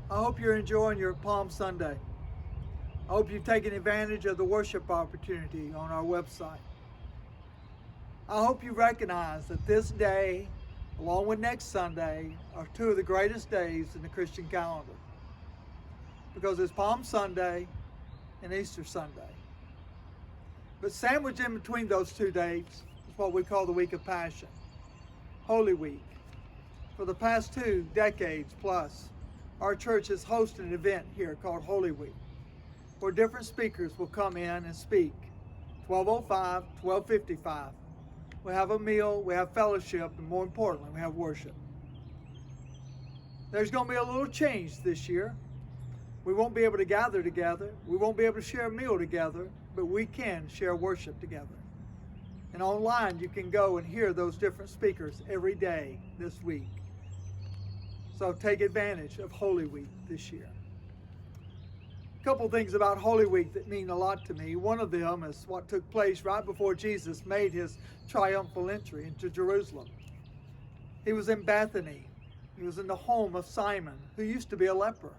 I hope you're enjoying your Palm Sunday. I hope you've taken advantage of the worship opportunity on our website. I hope you recognize that this day, along with next Sunday, are two of the greatest days in the Christian calendar, because it's Palm Sunday and Easter Sunday. But sandwiched in between those two dates is what we call the Week of Passion, Holy Week. For the past 2 decades plus, our church has hosted an event here called Holy Week, where different speakers will come in and speak. 12:05, 12:55. We have a meal, we have fellowship, and more importantly, we have worship. There's going to be a little change this year. We won't be able to gather together. We won't be able to share a meal together, but we can share worship together. And online, you can go and hear those different speakers every day this week. So take advantage of Holy Week this year. A couple things about Holy Week that mean a lot to me. One of them is what took place right before Jesus made his triumphal entry into Jerusalem. He was in Bethany. He was in the home of Simon, who used to be a leper.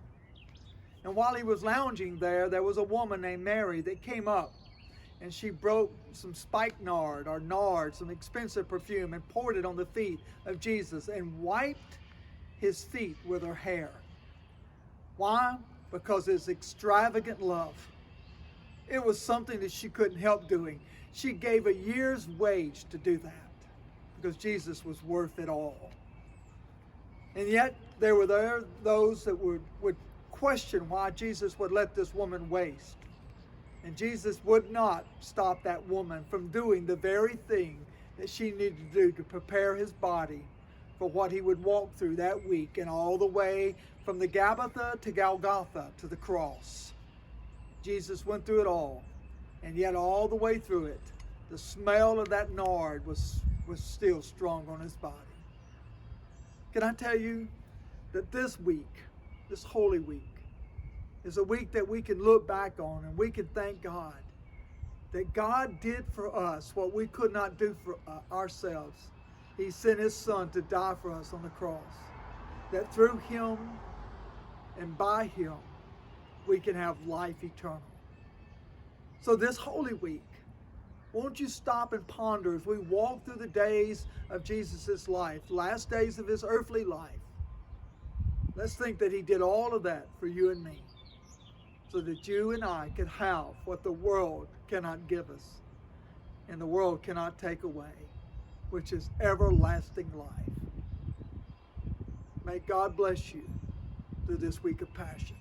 And while he was lounging there was a woman named Mary that came up, and she broke some spikenard or nard, some expensive perfume, and poured it on the feet of Jesus and wiped his feet with her hair. Why? Because it's extravagant love. It was something that she couldn't help doing. She gave a year's wage to do that because Jesus was worth it all. And yet there were those that would question why Jesus would let this woman waste. And Jesus would not stop that woman from doing the very thing that she needed to do to prepare his body for what he would walk through that week and all the way from the Gabbatha to Golgotha to the cross. Jesus went through it all, and yet all the way through it, the smell of that nard was still strong on his body. Can I tell you that this week, this Holy Week, is a week that we can look back on and we can thank God that God did for us what we could not do for ourselves. He sent his son to die for us on the cross, that through him and by him we can have life eternal. So this Holy Week, won't you stop and ponder as we walk through the days of Jesus' life, last days of his earthly life. Let's think that he did all of that for you and me, so that you and I could have what the world cannot give us and the world cannot take away, which is everlasting life. May God bless you through this week of passion.